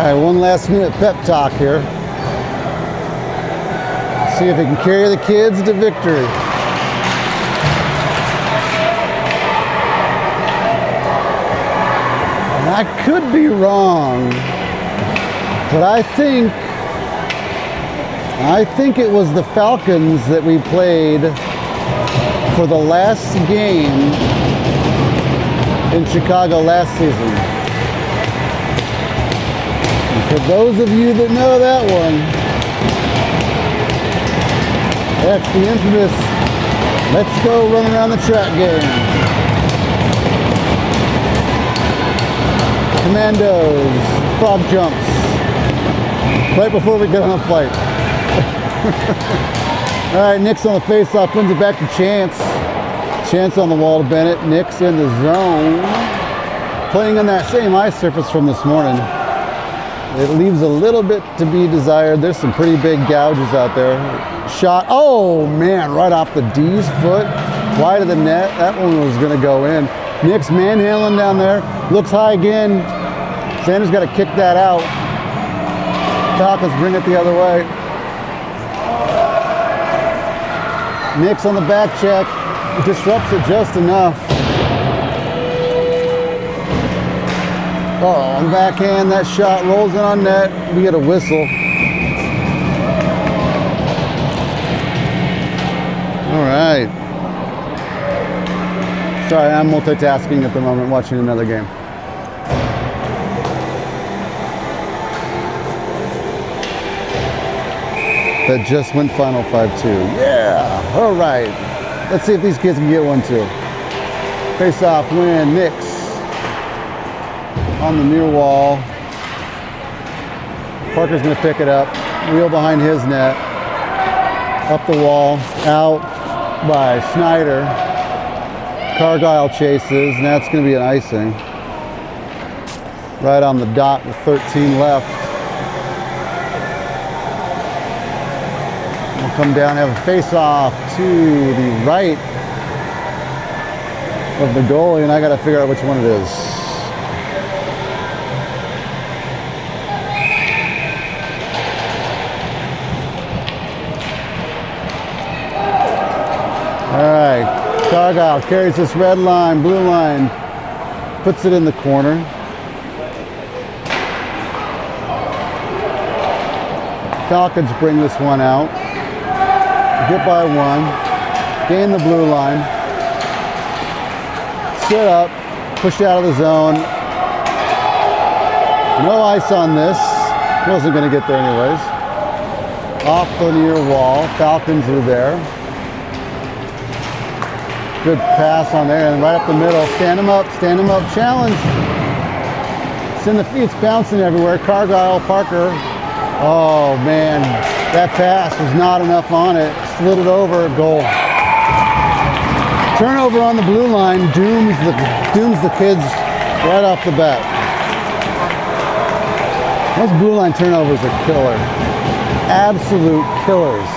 right, one last minute pep talk here. See if he can carry the kids to victory. And I could be wrong, but I think it was the Falcons that we played for the last game in Chicago last season. And for those of you that know that one, that's the infamous "let's go run around the track" game. Commandos, frog jumps, right before we get on a flight. All right, Nick's on the face-off, wins it back to Chance. Chance on the wall to Bennett. Nick's in the zone, playing on that same ice surface from this morning. It leaves a little bit to be desired. There's some pretty big gouges out there. Shot, oh man, right off the D's foot, wide of the net. That one was gonna go in. Nick's manhandling down there, looks high again. Sanders got to kick that out. Falcons bring it the other way. Nick's on the back check, disrupts it just enough. Oh, on backhand, that shot rolls in on net. We get a whistle. All right. Sorry, I'm multitasking at the moment, watching another game. That just went final 5-2. Yeah, all right. Let's see if these kids can get one too. Face off win, Knicks. On the near wall. Parker's gonna pick it up. Wheel behind his net. Up the wall, out by Snyder. Cargyle chases, and that's gonna be an icing. Right on the dot with 13 left. We'll come down, have a face-off to the right of the goalie, and I gotta figure out which one it is. All right, Cargyle carries this red line, blue line, puts it in the corner. Falcons bring this one out. Get by one, gain the blue line, sit up, pushed out of the zone. No ice on this, wasn't gonna get there anyways. Off the near wall, Falcons are there. Good pass on there, and right up the middle, stand him up, challenge. It's in the feet, it's bouncing everywhere. Cargyle, Parker, oh man, that pass was not enough on it. Slid it over, goal. Turnover on the blue line dooms the kids right off the bat. Those blue line turnovers are killer. Absolute killers.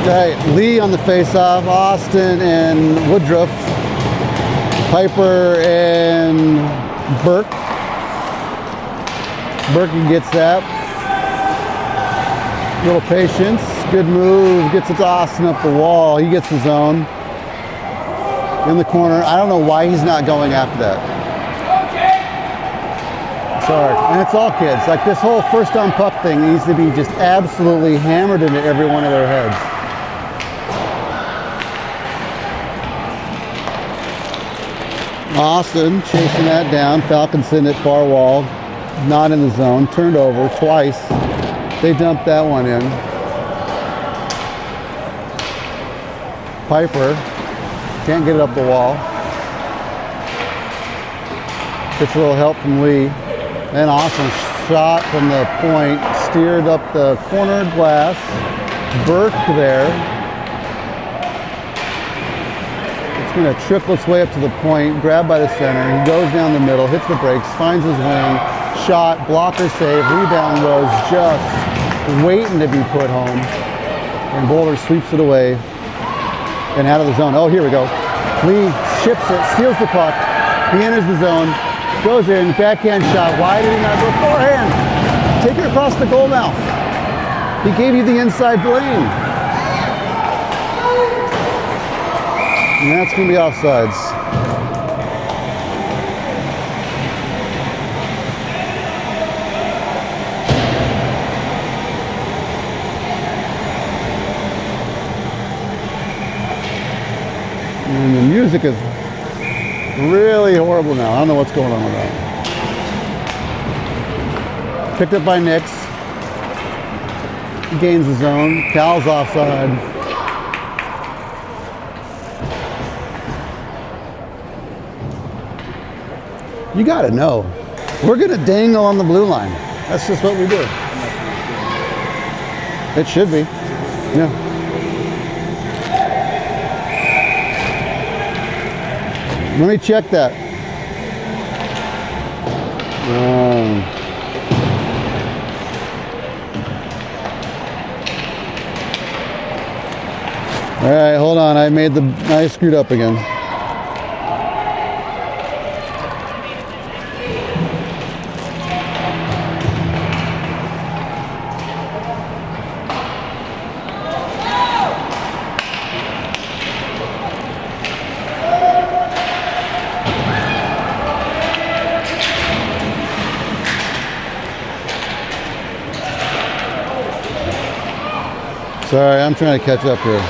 Right, Lee on the face-off, Austin and Woodruff, Piper and Burke. Burke gets that. Little patience, good move, gets it to Austin up the wall. He gets his own in the corner. I don't know why he's not going after that. Sorry, and it's all kids. Like this whole first on puck thing needs to be just absolutely hammered into every one of their heads. Austin chasing that down. Falcons sitting at far wall, not in the zone, turned over twice. They dumped that one in. Piper can't get it up the wall. Gets a little help from Lee. And Austin shot from the point, steered up the corner glass. Burke there. It's going to trickle its way up to the point, grabbed by the center. He goes down the middle, hits the brakes, finds his wing, shot, blocker save, rebound was just waiting to be put home. And Boulder sweeps it away and out of the zone. Oh, here we go. Lee ships it, steals the puck. He enters the zone, goes in, backhand shot. Why did he not go forehand? Take it across the goal mouth. He gave you the inside lane. And that's going to be offsides. And the music is really horrible now. I don't know what's going on with that. Picked up by Nix. He gains the zone. Cal's offside. You gotta know. We're gonna dangle on the blue line. That's just what we do. It should be. Yeah. Let me check that. All right, hold on. I screwed up again. Sorry, I'm trying to catch up here.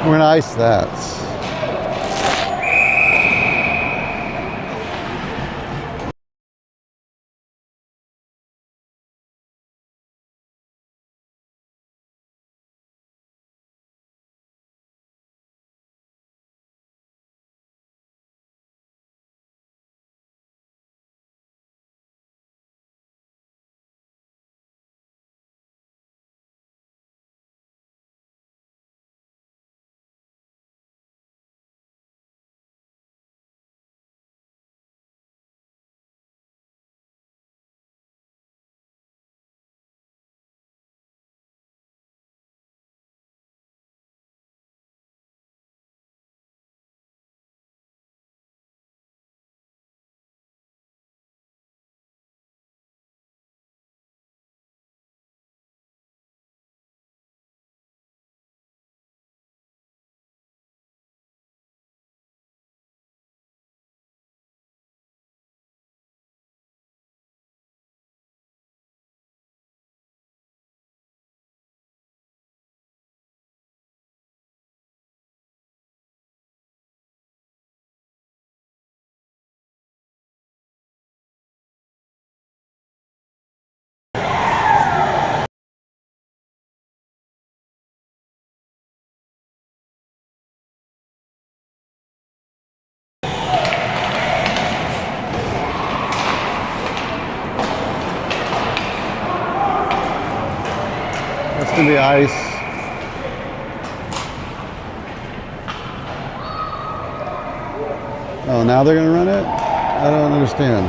We're gonna ice that. That's gonna be ice. Oh, now they're gonna run it? I don't understand.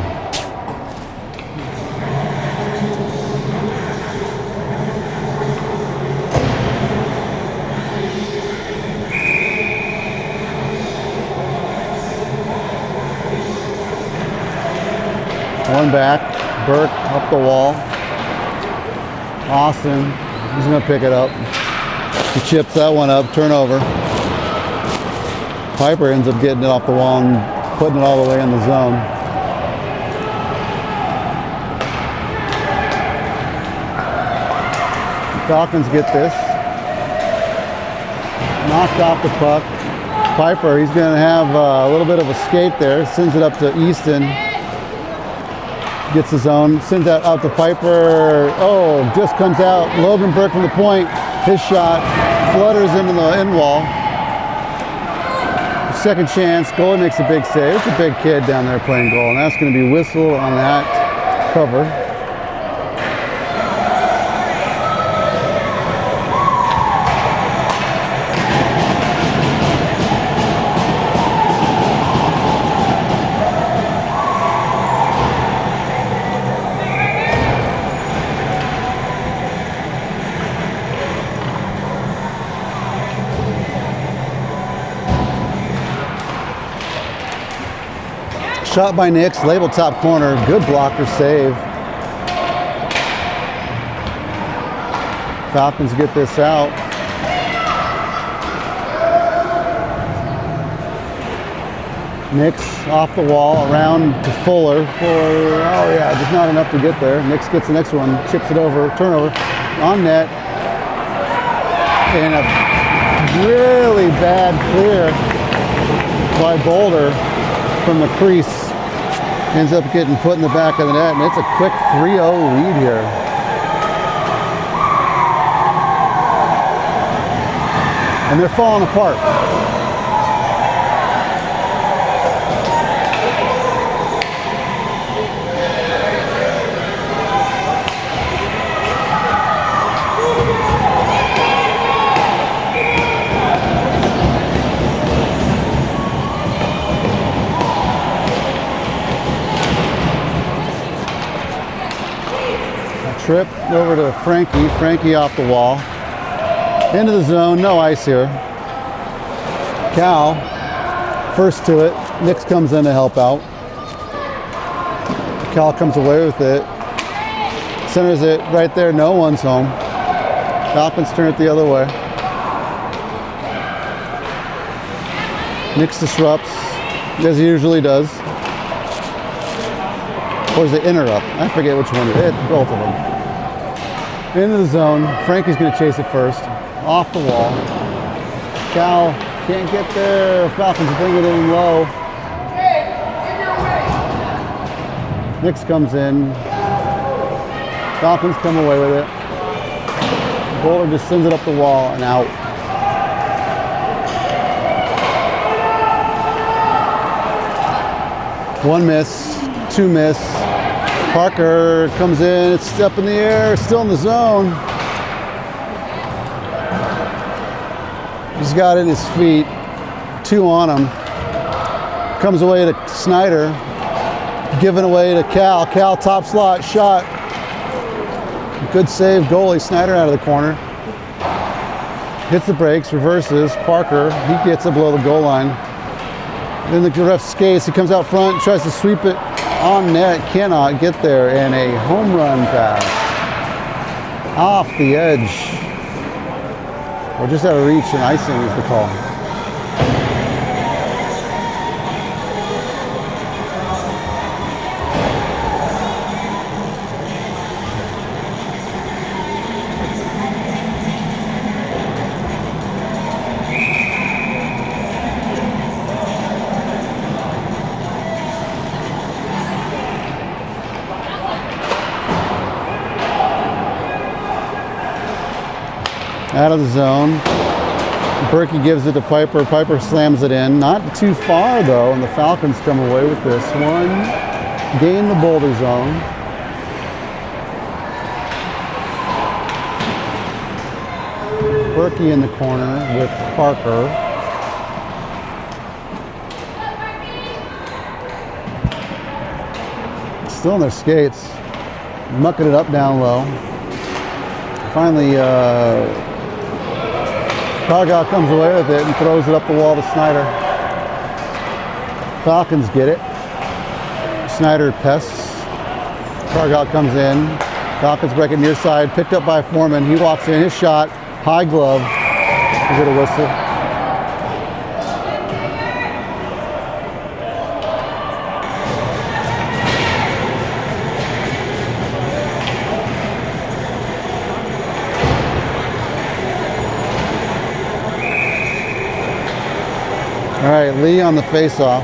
One back, Burke up the wall. Austin, he's gonna pick it up. He chips that one up, turnover. Piper ends up getting it off the wall and putting it all the way in the zone. Falcons get this. Knocked off the puck. Piper, he's going to have a little bit of a skate there. Sends it up to Easton. Gets his own. Sends that out to Piper. Oh, just comes out. Logan Burke from the point. His shot flutters into the end wall. Second chance. Goalie makes a big save. It's a big kid down there playing goal, and that's going to be whistle on that cover. Shot by Nix, labeled top corner, good blocker save. Falcons get this out. Nix off the wall, around to Fuller for, oh yeah, just not enough to get there. Nix gets the next one, chips it over, turnover, on net. And a really bad clear by Boulder from the crease. Ends up getting put in the back of the net, and it's a quick 3-0 lead here. And they're falling apart. Trip over to Frankie. Frankie off the wall. Into the zone. No ice here. Cal first to it. Nix comes in to help out. Cal comes away with it. Centers it right there. No one's home. Falcons turn it the other way. Nix disrupts, as he usually does. Or is it interrupt? I forget which one it is. Both of them. Into the zone. Frankie's going to chase it first. Off the wall. Cal can't get there. Falcons bring it in low. Nix comes in. Falcons come away with it. Boulder just sends it up the wall and out. One miss. Two miss. Parker comes in, it's up in the air, still in the zone. He's got it in his feet, two on him. Comes away to Snyder, given away to Cal. Cal top slot, shot. Good save, goalie, Snyder out of the corner. Hits the brakes, reverses, Parker, he gets it below the goal line. Then the ref skates, he comes out front, tries to sweep it. On net, cannot get there, and a home run pass off the edge, or just out of reach, and icing is the call. Out of the zone. Berkey gives it to Piper. Piper slams it in. Not too far though, and the Falcons come away with this one. Gain the Boulder zone. Berkey in the corner with Parker. Still in their skates. Mucking it up down low. Finally, Cargill comes away with it and throws it up the wall to Snyder. Falcons get it. Snyder pests. Cargill comes in. Falcons break it near side. Picked up by Foreman. He walks in. His shot. High glove. Is it a whistle? All right, Lee on the face-off.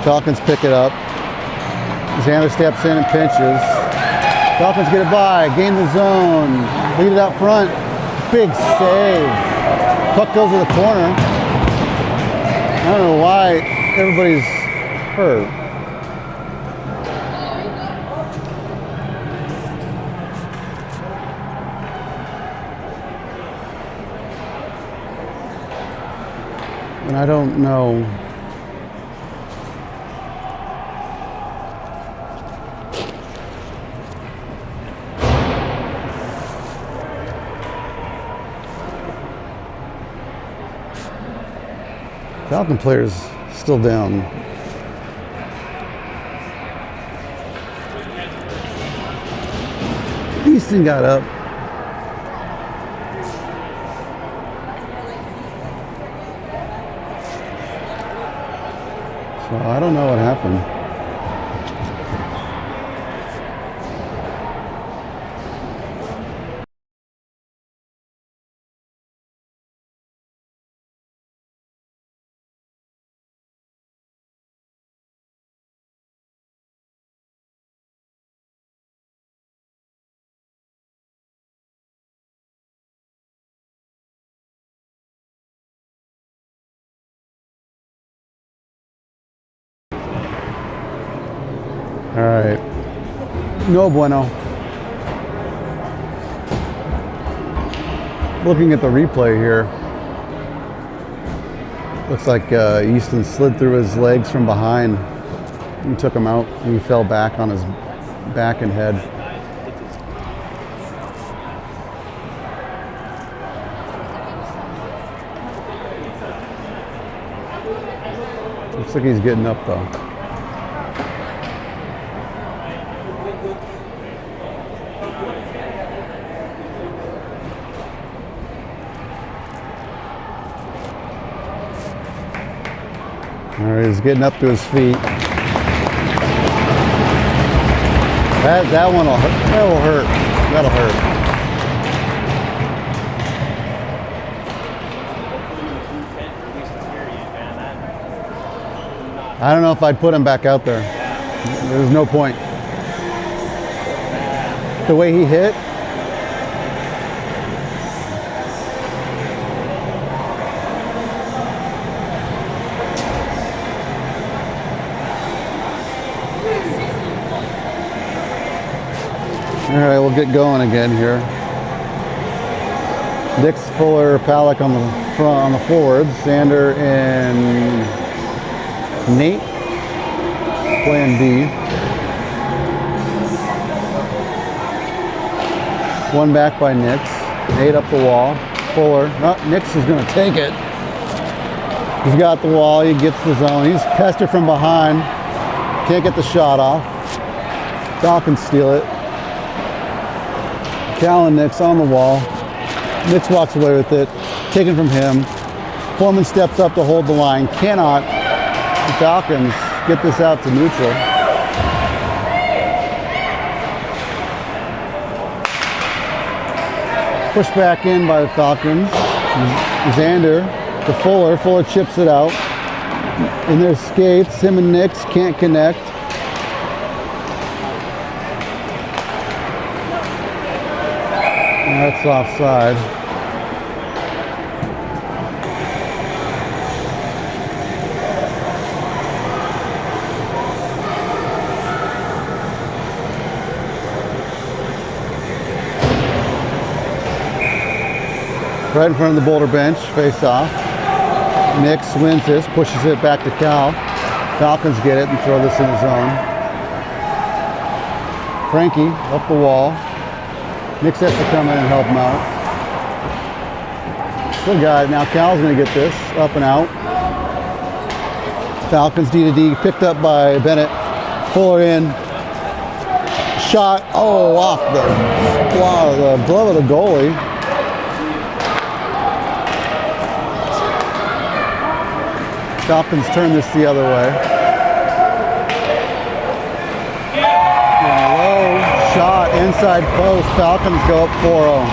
Falcons pick it up. Xander steps in and pinches. Falcons get it by, gain the zone, lead it out front. Big save. Puck goes to the corner. I don't know why everybody's hurt. And I don't know. Falcon players still down. Easton got up. So I don't know what happened. All right, no bueno. Looking at the replay here, looks like Easton slid through his legs from behind and took him out, and he fell back on his back and head. Looks like he's getting up though. All right, he's getting up to his feet. That one will hurt. That will hurt. That'll hurt. I don't know if I'd put him back out there. There's no point. The way he hit. All right, we'll get going again here. Dix, Fuller, Palak on the front, on the forwards. Xander and Nate playing D. One back by Nix. Nate up the wall. Fuller. Oh, Nix is going to take it. He's got the wall. He gets the zone. He's pestered from behind. Can't get the shot off. Falcons steal it. Cal and Nix on the wall. Nix walks away with it. Taken from him. Foreman steps up to hold the line. Cannot. The Falcons get this out to neutral. Pushed back in by the Falcons. Xander to Fuller. Fuller chips it out. In their skates. Him and Nix can't connect. That's offside. Right in front of the Boulder bench, face off. Nix wins this, pushes it back to Cal. Falcons get it and throw this in the zone. Frankie up the wall. Nix has to come in and help him out. Still got it. Now Cal's going to get this up and out. Falcons D to D, picked up by Bennett. Fuller in. Shot. Oh, off the glove of the goalie. Falcons turn this the other way. Shot inside post. Falcons go up 4-0.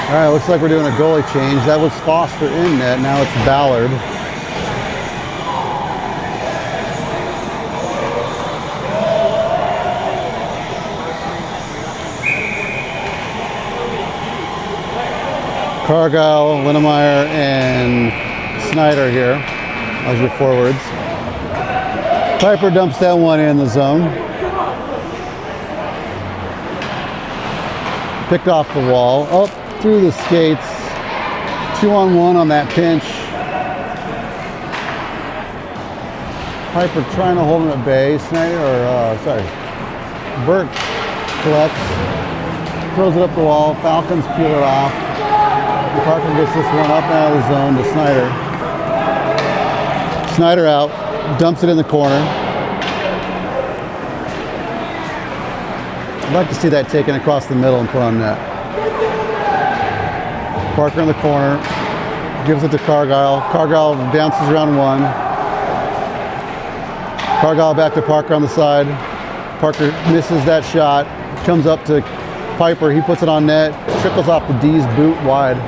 All right, looks like we're doing a goalie change. That was Foster in net. Now it's Ballard. Cargyle, Linnemeyer, and Snyder here as your forwards. Piper dumps that one in the zone. Picked off the wall, up through the skates. 2-on-1 on that pinch. Piper trying to hold him at bay. Snyder, Burke collects, throws it up the wall. Falcons peel it off. Parker gets this one up and out of the zone to Snyder. Snyder out, dumps it in the corner. I'd like to see that taken across the middle and put on net. Parker in the corner, gives it to Cargyle. Cargyle bounces around one. Cargyle back to Parker on the side. Parker misses that shot, comes up to Piper. He puts it on net, trickles off the D's boot wide.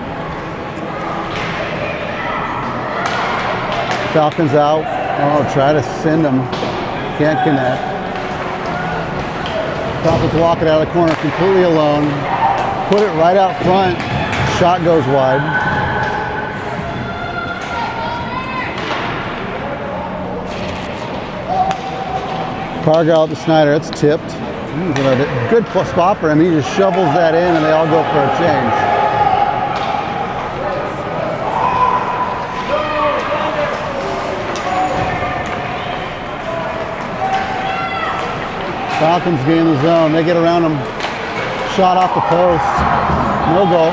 Falcons out. Oh, try to send them. Can't connect. Falcons walk it out of the corner completely alone. Put it right out front. Shot goes wide. Cargyle to Snyder. It's tipped. Good spot for him. He just shovels that in and they all go for a change. Falcons gain the zone. They get around him. Shot off the post. No goal.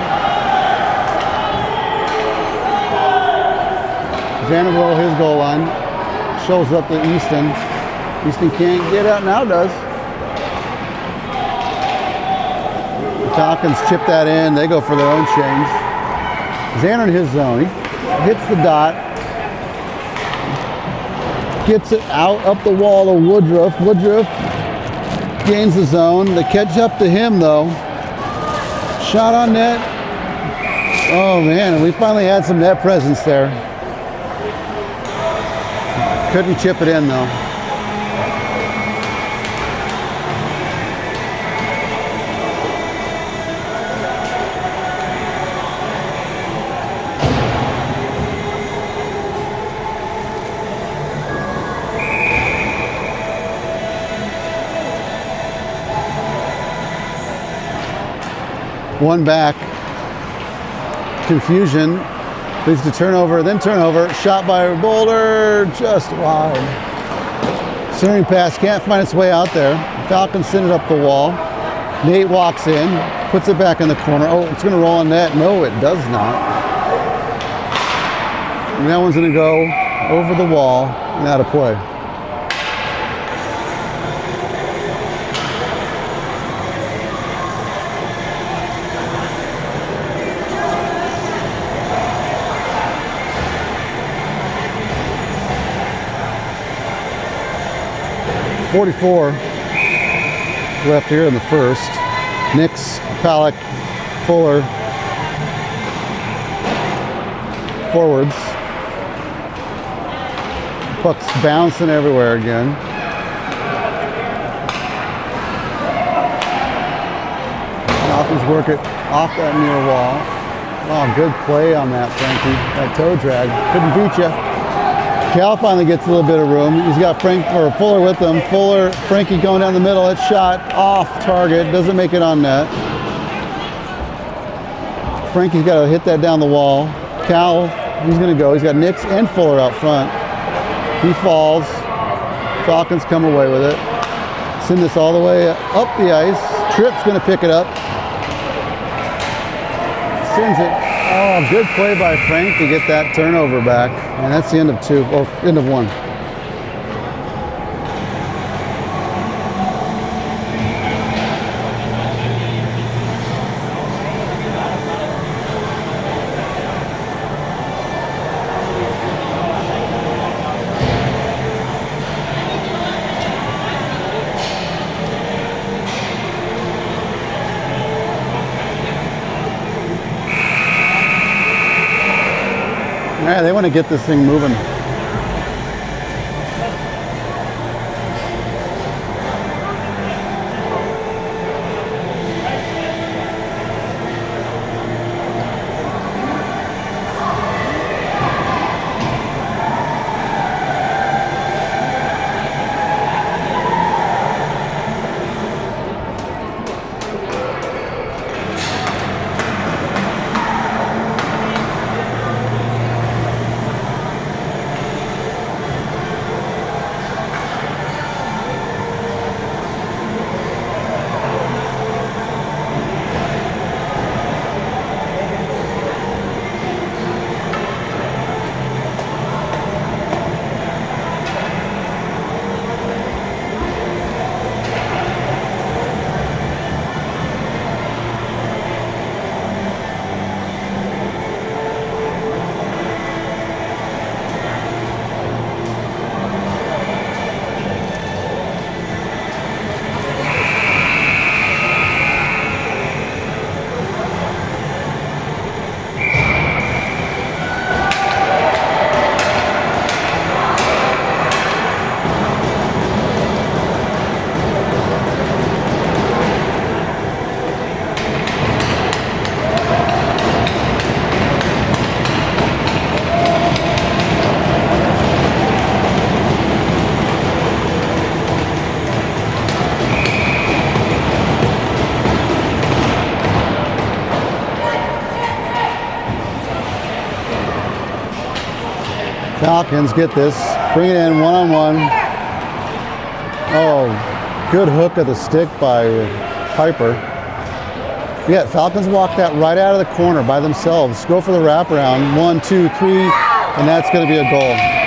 Vanderbilt, his goal line. Shows up to Easton. Easton can't get out, now does. The Falcons chip that in. They go for their own change. Xander in his zone. He hits the dot. Gets it out up the wall to Woodruff. Woodruff gains the zone. They catch up to him though. Shot on net. Oh man, we finally had some net presence there. Couldn't chip it in though. One back. Confusion leads to turnover, then turnover. Shot by Boulder, just wide. Centering pass can't find its way out there. Falcons send it up the wall. Nate walks in, puts it back in the corner. Oh, it's going to roll on net. No, it does not. And that one's going to go over the wall and out of play. .44 left here in the first. Nix, Palak, Fuller, forwards. Puck's bouncing everywhere again. Falcons work it off that near wall. Oh, good play on that, Frankie. That toe drag. Couldn't beat you. Cal finally gets a little bit of room. He's got Fuller with him. Fuller, Frankie going down the middle. It's shot off target. Doesn't make it on net. Frankie's got to hit that down the wall. Cal, he's going to go. He's got Nix and Fuller out front. He falls. Falcons come away with it. Send this all the way up the ice. Tripp's going to pick it up. Sends it. Oh, good play by Frank to get that turnover back. And that's the end of two, or end of one. want to get this thing moving. Falcons get this, bring it in one-on-one. Oh, good hook of the stick by Piper. Yeah, Falcons walk that right out of the corner by themselves. Go for the wraparound, 1, 2, 3, and that's going to be a goal.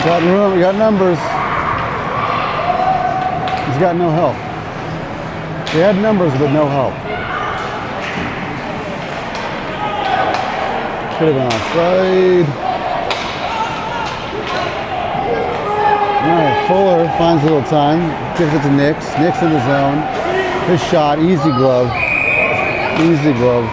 Got room, we got numbers. He's got no help. He had numbers but no help. Could have been offside. Alright, Fuller finds a little time. Gives it to Nix. Nix in the zone. His shot, easy glove. Easy glove.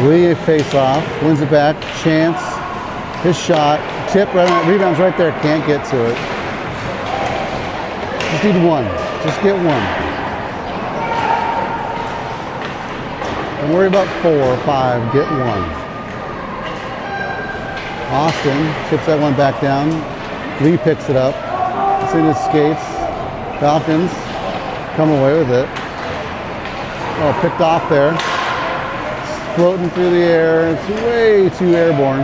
Lee face off, wins it back, chance, his shot, tip, rebounds right there, can't get to it. Just need one, just get one. Don't worry about 4 or 5, get one. Austin chips that one back down, Lee picks it up, it's in his skates, Falcons come away with it. Oh, picked off there. Floating through the air, it's way too airborne.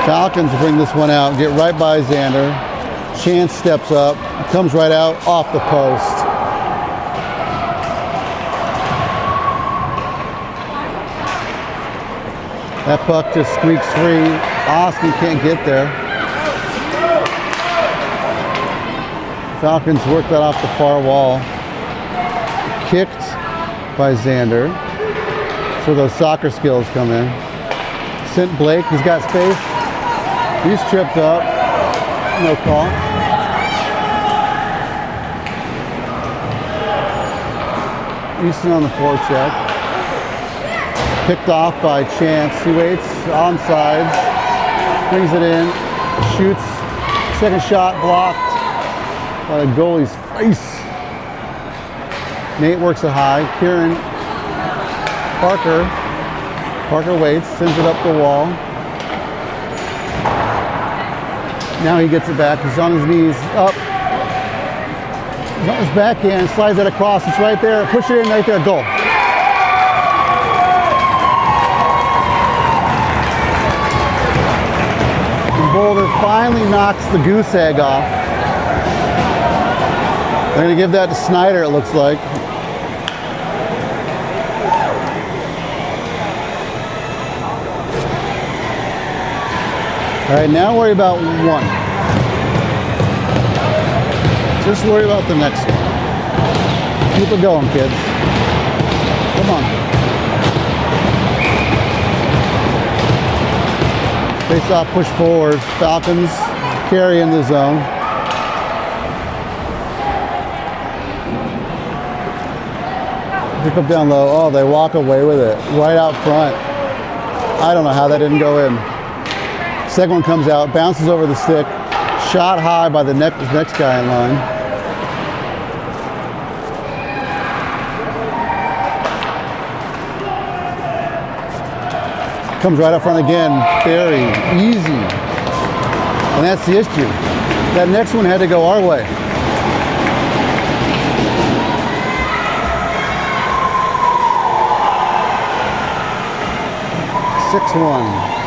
Falcons bring this one out, get right by Xander. Chance steps up, comes right out off the post. That puck just squeaks free. Austin can't get there. Falcons work that off the far wall. Kicked by Xander. where those soccer skills come in. Sent Blake, he's got space. He's tripped up. No call. Easton on the forecheck. Picked off by Chance. He waits, onside. Brings it in. Shoots. Second shot blocked by the goalie's face. Nate works it high. Kieran. Parker waits, sends it up the wall. Now he gets it back. He's on his knees. Up. He's on his backhand. Slides it across. It's right there. Push it in right there. Goal. And Boulder finally knocks the goose egg off. They're going to give that to Snyder, it looks like. All right, now worry about one. Just worry about the next one. Keep it going, kids. Come on. Face off, push forward. Falcons carry in the zone. Pick up down low. Oh, they walk away with it. Right out front. I don't know how that didn't go in. Second one comes out, bounces over the stick, shot high by the next guy in line. Comes right up front again, very easy. And that's the issue. That next one had to go our way. (6-1).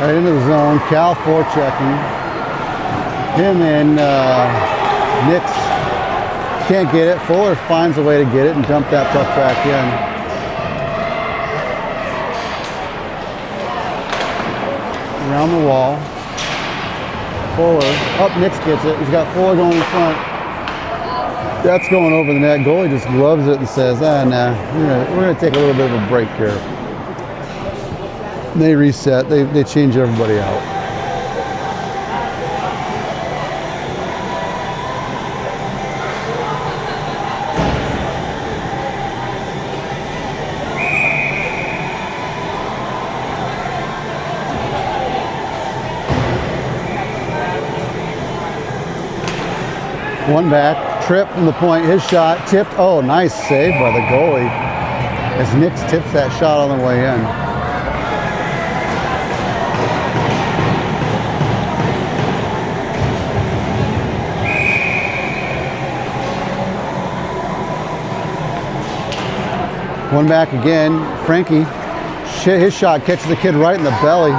Right into the zone. Cal forechecking. Him and Nix can't get it. Fuller finds a way to get it and dump that puck back in. Around the wall. Fuller. Up, Nix gets it. He's got Fuller going in front. That's going over the net. Goalie just loves it and says, nah, we're going to take a little bit of a break here. They reset. They change everybody out. One back, trip from the point, his shot, tipped. Oh, nice save by the goalie as Nix tips that shot on the way in. One back again, Frankie, his shot catches the kid right in the belly.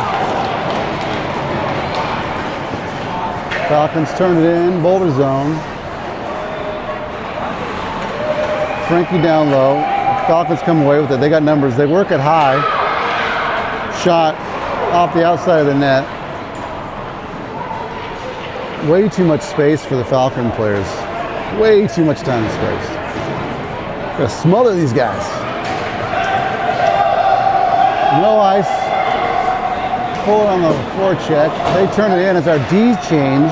Falcons turn it in, Boulder zone. Frankie down low, Falcons come away with it. They got numbers, they work it high. Shot off the outside of the net. Way too much space for the Falcon players. Way too much time and space. Gotta smother these guys. No ice. Fuller on the forecheck. They turn it in as our D's change,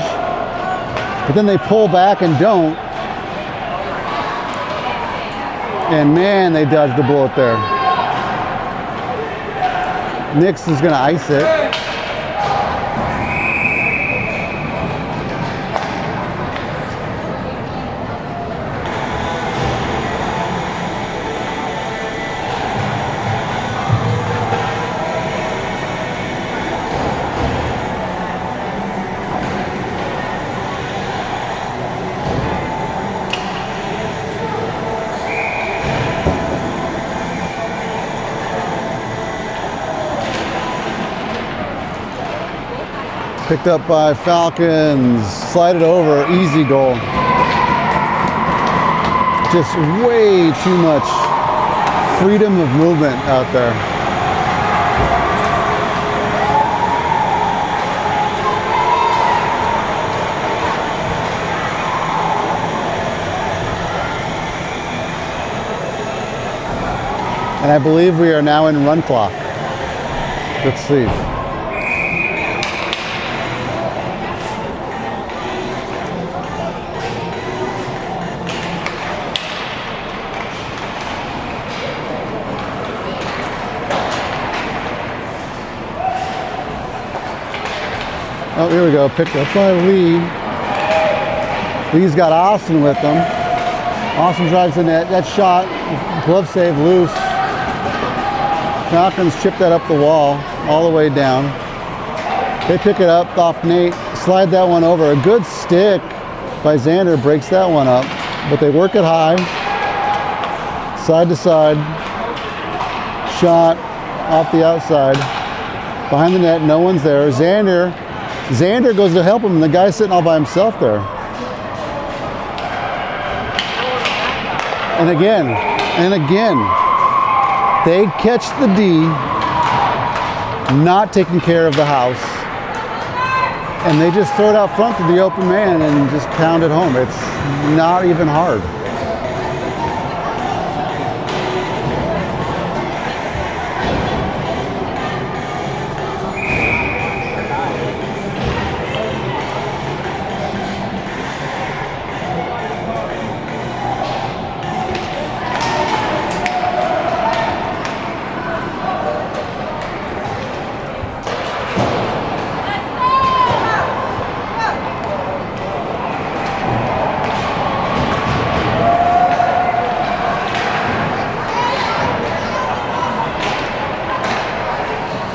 but then they pull back and don't. And man, they dodged the bullet there. Nix is going to ice it. Picked up by Falcons. Slide it over. Easy goal. Just way too much freedom of movement out there. And I believe we are now in run clock. Let's see. Oh, here we go. Picked up by Lee. Lee's got Austin with them. Austin drives the net. That shot, glove save, loose. Falcons chip that up the wall, all the way down. They pick it up off Nate, slide that one over. A good stick by Xander breaks that one up, but they work it high, side to side. Shot off the outside, behind the net, no one's there. Xander goes to help him, and the guy's sitting all by himself there. And again, they catch the D, not taking care of the house, and they just throw it out front to the open man and just pound it home. It's not even hard.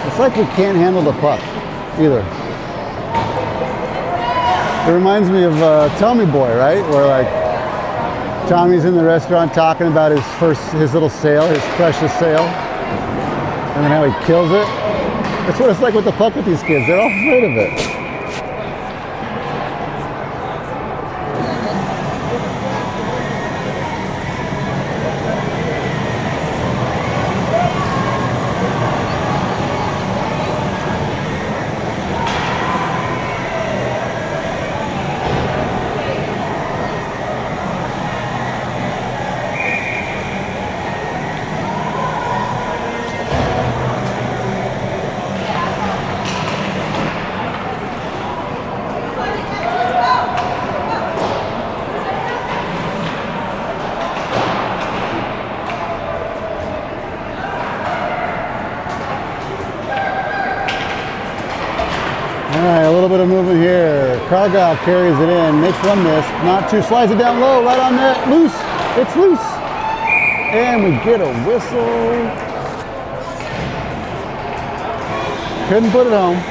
It's like we can't handle the puck either. It reminds me of Tommy Boy, right? Where like Tommy's in the restaurant talking about his little sale, his precious sale, and then how he kills it. That's what it's like with the puck with these kids. They're all afraid of it. All right, a little bit of movement here. Cargyle carries it in, makes one miss, not two, slides it down low, right on net, loose, it's loose. And we get a whistle. Couldn't put it home.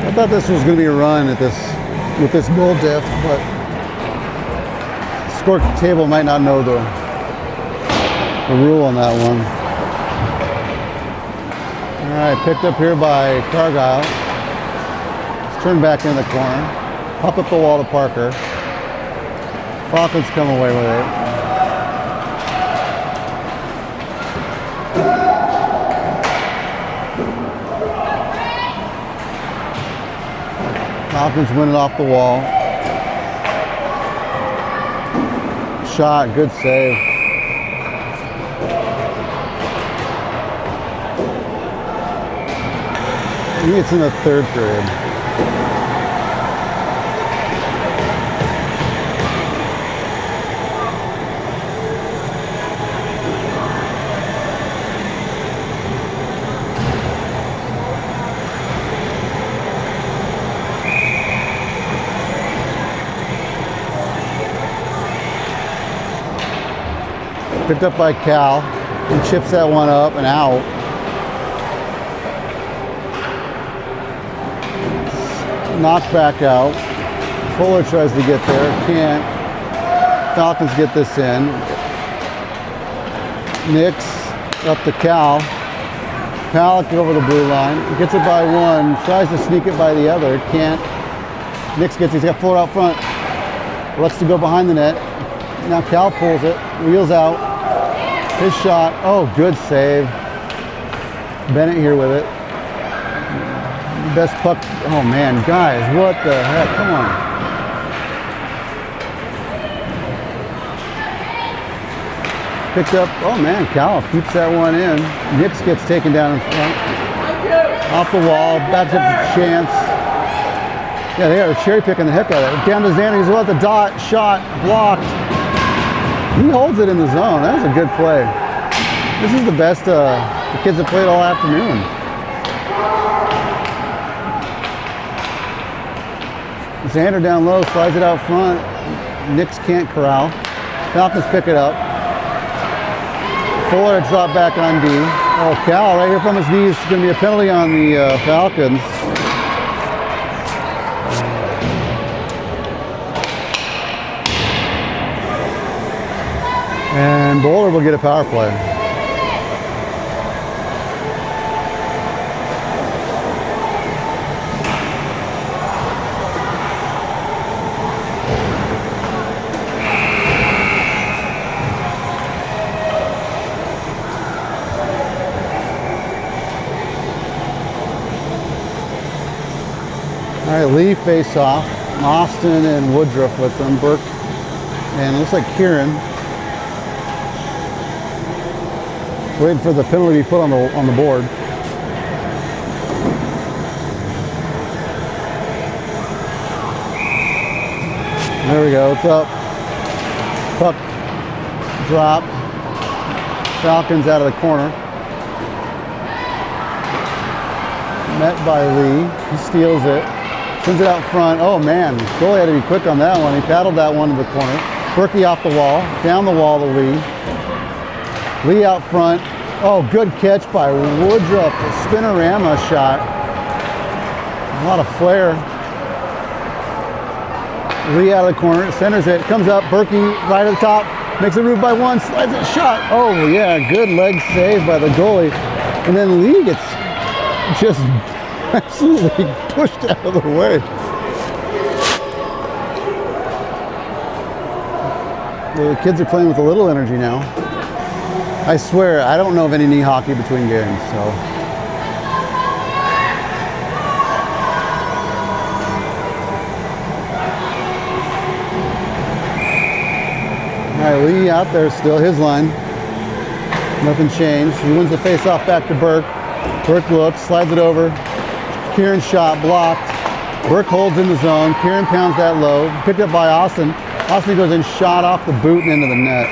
I thought this was going to be a run with this goal diff, but the score table might not know the rule on that one. All right, picked up here by Cargyle. Let's turn back in the corner. Pop up the wall to Parker. Falcons come away with it. Falcons win it off the wall. Shot, good save. I think it's in the third period. Picked up by Cal. He chips that one up and out. Knocked back out. Fuller tries to get there, can't. Falcons get this in. Nix up to Cal. Palick over the blue line. Gets it by one. Tries to sneak it by the other. Can't. Nix gets it. He's got Fuller out front. Lets to go behind the net. Now Cal pulls it. Wheels out. His shot. Oh, good save. Bennett here with it. Best puck. Oh man, guys, what the heck? Come on. Picked up. Oh man, Cal keeps that one in. Nix gets taken down in front. Off the wall. Back up to Chance. Yeah, they are cherry picking the heck out of it. Down to Xander. He's at the dot. Shot. Blocked. He holds it in the zone. That was a good play. This is the best the kids have played all afternoon. Xander down low, slides it out front. Nix can't corral. Falcons pick it up. Fuller drop back on D. Oh, Cal right here from his knees. It's going to be a penalty on the Falcons. And Bowler will get a power play. All right, Lee face off. Austin and Woodruff with them. Burke and it looks like Kieran. Waiting for the penalty to be put on the board. There we go. It's up. Puck drop. Falcons out of the corner. Met by Lee. He steals it. Sends it out front. Oh man, goalie had to be quick on that one. He paddled that one to the corner. Berkey off the wall. Down the wall to Lee. Lee out front. Oh, good catch by Woodruff. A spinorama shot. A lot of flair. Lee out of the corner. Centers it. Comes up. Berkey right at the top. Makes a move by one. Slides it. Shot. Oh, yeah. Good leg save by the goalie. And then Lee gets just absolutely pushed out of the way. The kids are playing with a little energy now. I swear, I don't know of any knee hockey between games, so. All right, Lee out there still, his line. Nothing changed. He wins the face-off back to Burke. Burke looks, slides it over. Kieran shot, blocked. Burke holds in the zone. Kieran pounds that low. Picked up by Austin. Austin goes in, shot off the boot and into the net.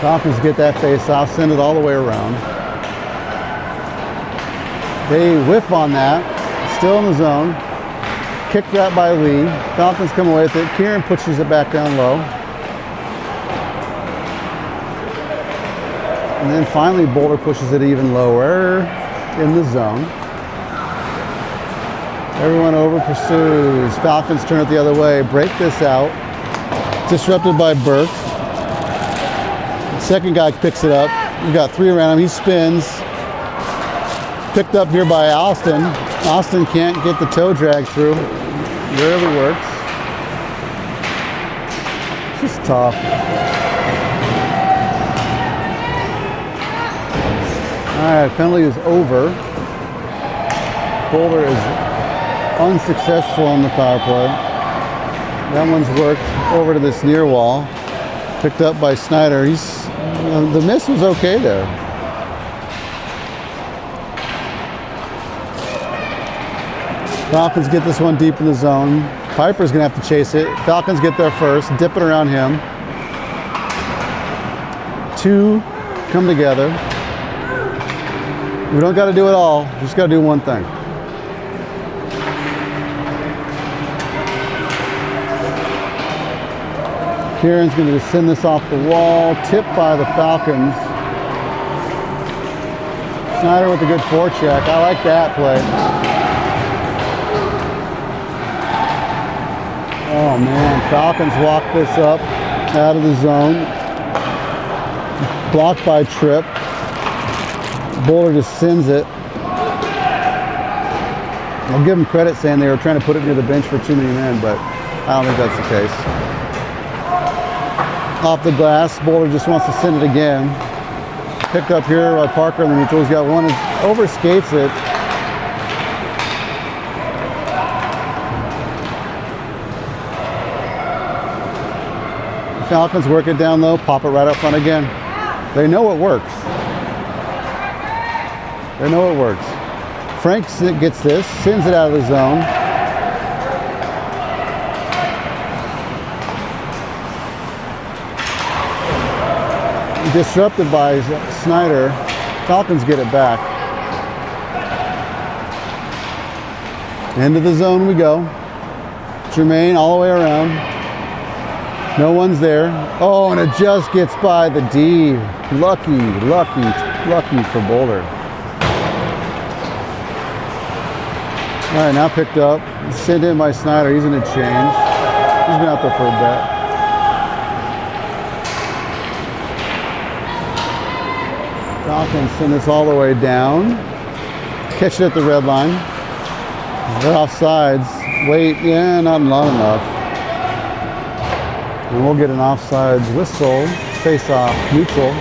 Falcons get that face off, send it all the way around. They whiff on that, still in the zone. Kicked that by Lee. Falcons come away with it. Kieran pushes it back down low. And then finally Boulder pushes it even lower in the zone. Everyone over pursues. Falcons turn it the other way. Break this out. Disrupted by Burke. Second guy picks it up. We've got three around him. He spins. Picked up here by Austin. Austin can't get the toe drag through. Rarely works. It's just tough. All right, penalty is over. Boulder is unsuccessful on the power play. That one's worked over to this near wall. Picked up by Snyder. The miss was okay there. Falcons get this one deep in the zone. Piper's gonna have to chase it. Falcons get there first, dip it around him. 2 come together. We don't gotta do it all, just gotta do one thing. Kieran's gonna just send this off the wall, tipped by the Falcons. Snyder with a good forecheck. I like that play. Oh man, Falcons walk this up out of the zone. Blocked by Tripp. Boulder just sends it. I'll give them credit saying they were trying to put it near the bench for too many men, but I don't think that's the case. Off the glass, Boulder just wants to send it again. Picked up here by Parker in the neutral. He's got one, overskates it. The Falcons work it down low, pop it right up front again. They know it works. They know it works. Frank gets this, sends it out of the zone. Disrupted by Snyder. Falcons get it back. Into the zone we go. Jermaine all the way around. No one's there. Oh, and it just gets by the D. Lucky for Boulder. All right, now picked up. Sent in by Snyder. He's in a change. He's been out there for a bit. Falcons send this all the way down. Catch it at the red line. They're offsides. Wait, yeah, not enough. And we'll get an offsides whistle. Face off, neutral.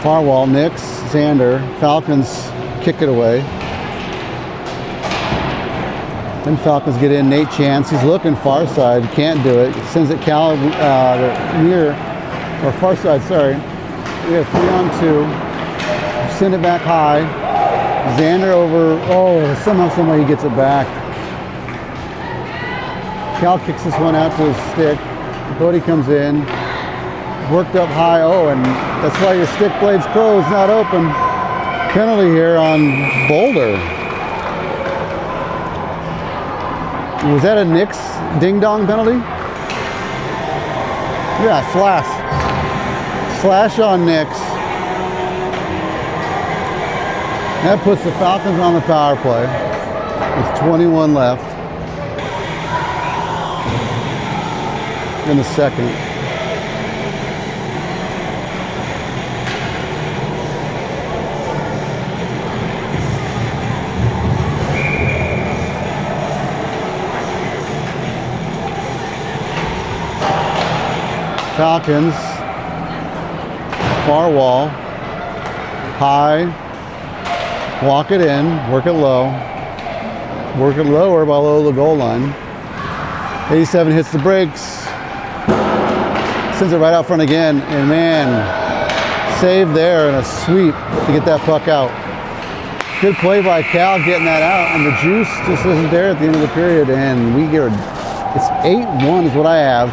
Far wall, Nix, Xander, Falcons kick it away. Then Falcons get in, Nate Chance, he's looking far side, can't do it. Sends it near, or far side, sorry. We have 3-on-2. Send it back high. Xander over, oh, somehow, some way he gets it back. Cal kicks this one out to his stick. Bodie comes in. Worked up high, oh, and that's why your stick blade's closed, not open. Penalty here on Boulder. Was that a Nix ding-dong penalty? Yeah, slash. Slash on Nix. That puts the Falcons on the power play with 21 left in the second. Falcons, far wall, high, walk it in, work it low, work it lower below the goal line. 87 hits the brakes, sends it right out front again, and man, save there and a sweep to get that puck out. Good play by Cal getting that out, and the juice just isn't there at the end of the period, and we get, it's 8-1 is what I have.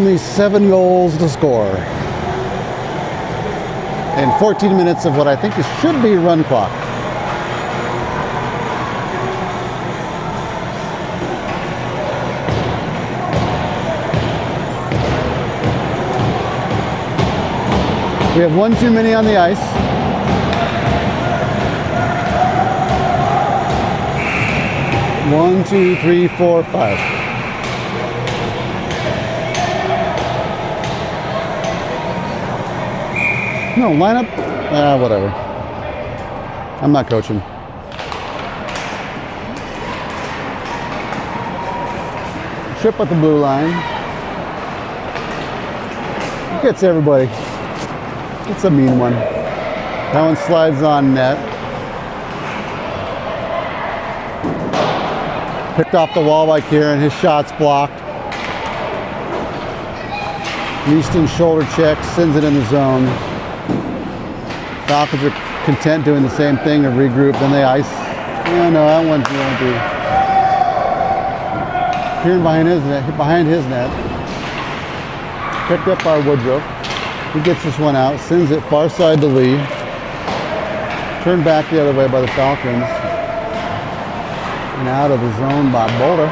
Only 7 goals to score. And 14 minutes of what I think should be run clock. We have 1 too many on the ice. One, two, three, four, 5. No, lineup? Whatever. I'm not coaching. Trip at the blue line. Gets everybody. It's a mean one. That one slides on net. Picked off the wall by Kieran. His shot's blocked. Easton shoulder check, sends it in the zone. Falcons are content doing the same thing and regroup. Then they ice. Yeah, no, that one's going to be. Kieran behind his net. Picked up by Woodruff. He gets this one out, sends it far side to Lee. Turned back the other way by the Falcons. And out of the zone by Boulder.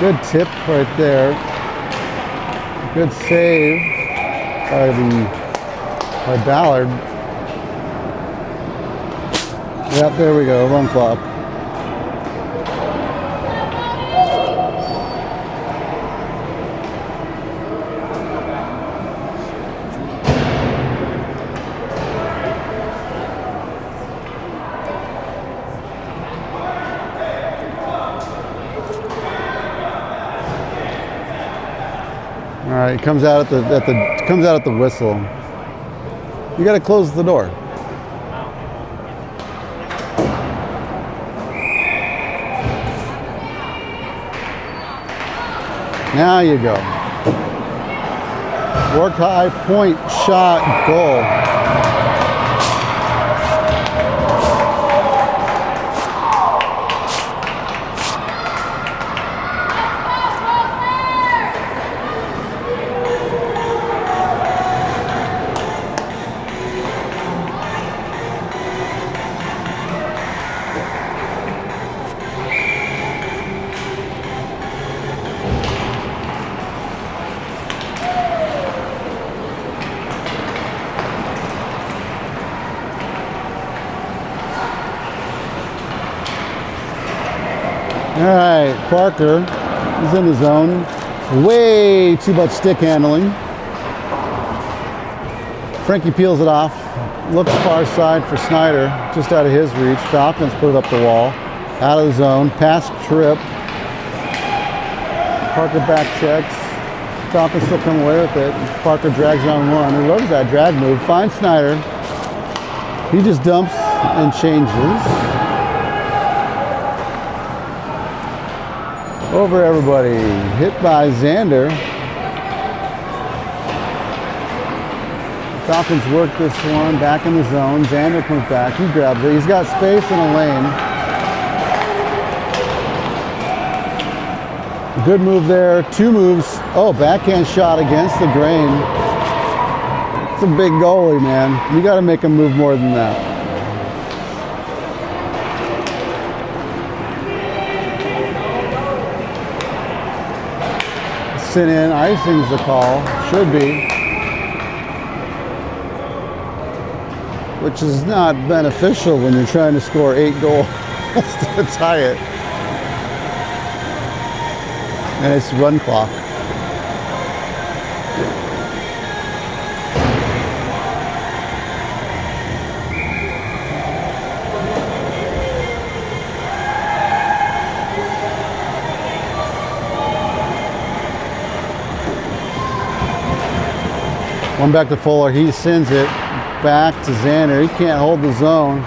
Good tip right there. Good save by Ballard. Yep, there we go, run clock. All right, it comes out at the whistle. You got to close the door. Now you go. Work high, point, shot, goal. All right, Parker is in the zone. Way too much stick handling. Frankie peels it off. Looks far side for Snyder, just out of his reach. Falcons put it up the wall. Out of the zone. Pass trip. Parker back checks. Falcons still come away with it. Parker drags on one. He loves that drag move. Finds Snyder. He just dumps and changes. Over everybody. Hit by Xander. Falcons work this one. Back in the zone. Xander comes back. He grabs it. He's got space in a lane. Good move there. 2 moves. Oh, backhand shot against the grain. It's a big goalie, man. You got to make him move more than that. Sit in, icing's the call, should be, which is not beneficial when you're trying to score 8 goals to tie it. And it's run clock. One back to Fuller. He sends it back to Xander. He can't hold the zone.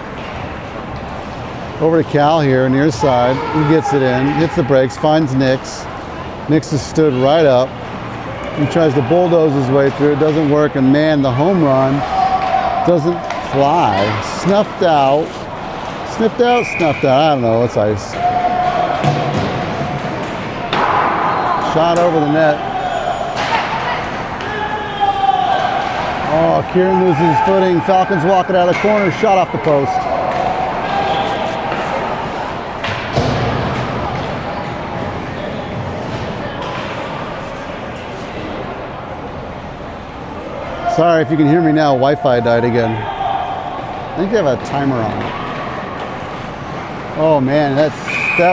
Over to Cal here, near side. He gets it in, hits the brakes, finds Nix. Nix has stood right up. He tries to bulldoze his way through. It doesn't work, and man, the home run doesn't fly. Snuffed out. Sniffed out, snuffed out. I don't know. It's ice. Shot over the net. Oh, Kieran loses his footing. Falcons walking out of the corner. Shot off the post. Sorry if you can hear me now. Wi-Fi died again. I think they have a timer on. Oh man, that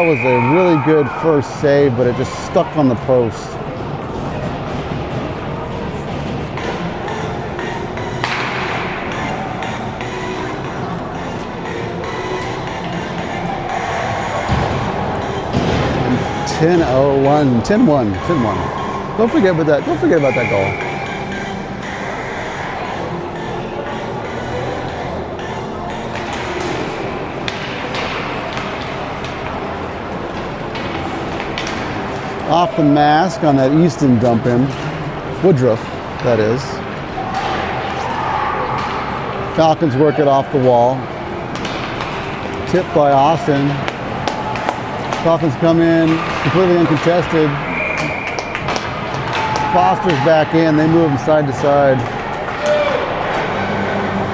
was a really good first save, but it just stuck on the post. And 10-0-1, 10-1, 10-1. Don't forget about that. Don't forget about that goal. Off the mask on that Easton dump in. Woodruff, that is. Falcons work it off the wall. Tipped by Austin. Falcons come in completely uncontested. Foster's back in. They move them side to side.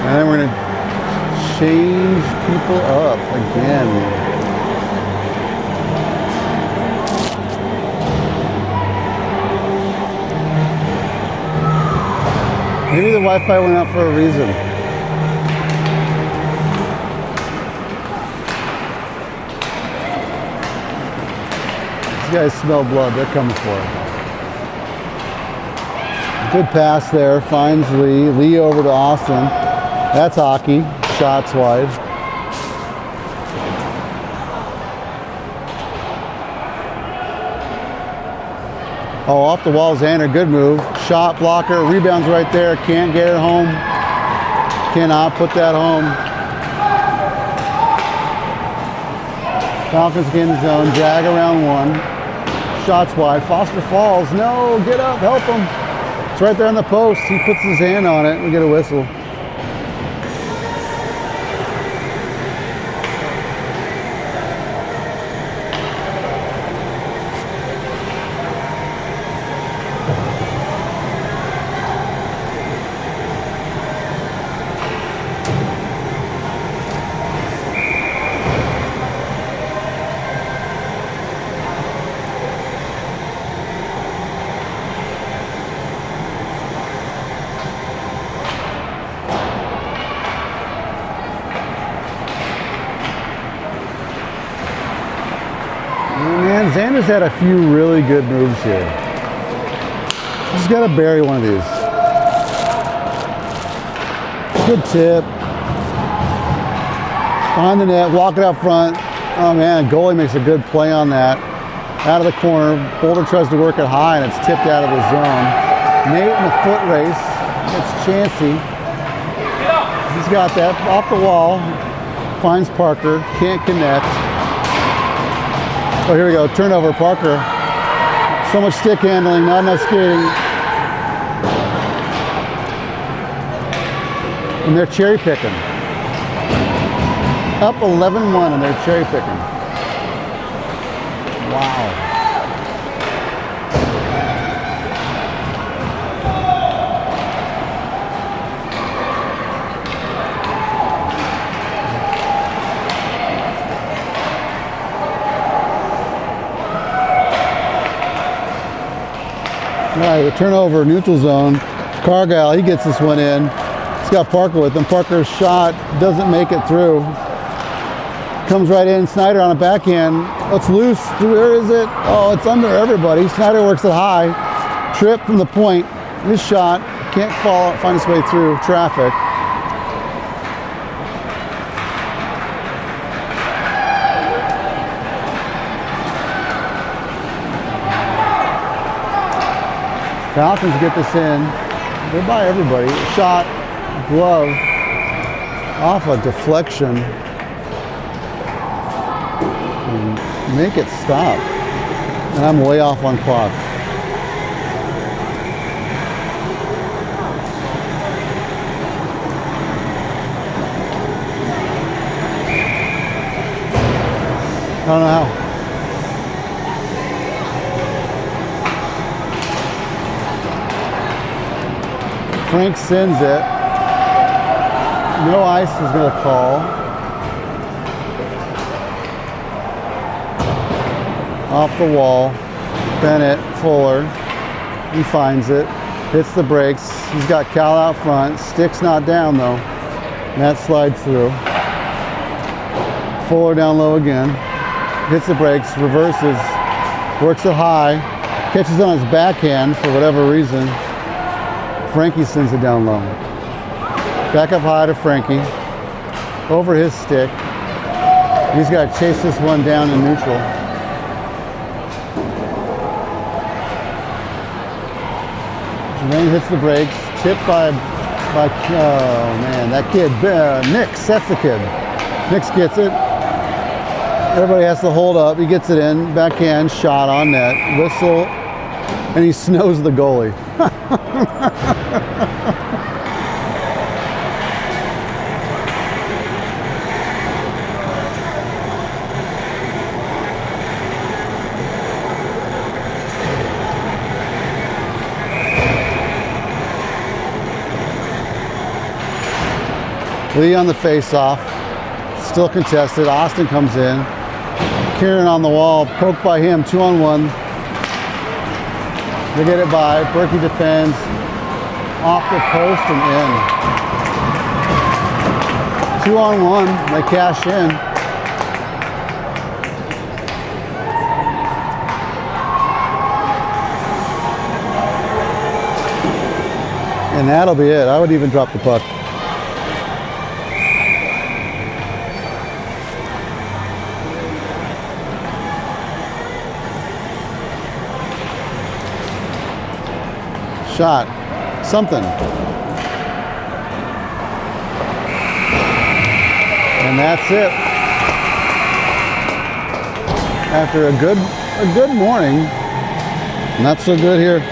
And then we're going to change people up again. Maybe the Wi-Fi went out for a reason. These guys smell blood. They're coming for it. Good pass there. Finds Lee. Lee over to Austin. That's hockey. Shots wide. Oh, off the wall, Xander, good move. Shot blocker, rebounds right there. Can't get it home. Cannot put that home. Falcons get in the zone, jag around one. Shots wide, Foster falls. No, get up, help him. It's right there on the post. He puts his hand on it. We get a whistle. Man, Xander's had a few really good moves here. He's got to bury one of these. Good tip. Behind the net, walk it out front. Oh man, goalie makes a good play on that. Out of the corner, Boulder tries to work it high and it's tipped out of the zone. Nate in the foot race. It's Chancey. He's got that off the wall. Finds Parker, can't connect. Oh, here we go, turnover, Parker. So much stick handling, not enough skating. And they're cherry picking. Up 11-1 and they're cherry picking. Wow. All right, the turnover, neutral zone. Cargyle, he gets this one in. He's got Parker with him. Parker's shot doesn't make it through. Comes right in. Snyder on a backhand. Oh, it's loose. Where is it? Oh, it's under everybody. Snyder works it high. Trip from the point. His shot can't find its way through traffic. Falcons get this in. They're by everybody. Shot, glove, off a deflection. And make it stop. And I'm way off on clock. don't know how. Frank sends it. No ice is going to call. Off the wall. Bennett, Fuller. He finds it. Hits the brakes. He's got Cal out front. Stick's not down though. And that slides through. Fuller down low again. Hits the brakes. Reverses. Works it high. Catches on his backhand for whatever reason. Frankie sends it down low. Back up high to Frankie. Over his stick. He's got to chase this one down in neutral. Jermaine hits the brakes. Tipped by oh man, that kid, Nix, that's the kid. Nix gets it. Everybody has to hold up. He gets it in. Backhand shot on net. Whistle. And he snows the goalie. Lee on the face-off. Still contested. Austin comes in. Kieran on the wall. Poked by him. 2-on-1. They get it by. Berkey defends. Off the post and in. 2-on-1. They cash in. And that'll be it. I would even drop the puck. Shot. Something. And that's it. After a good morning, not so good here.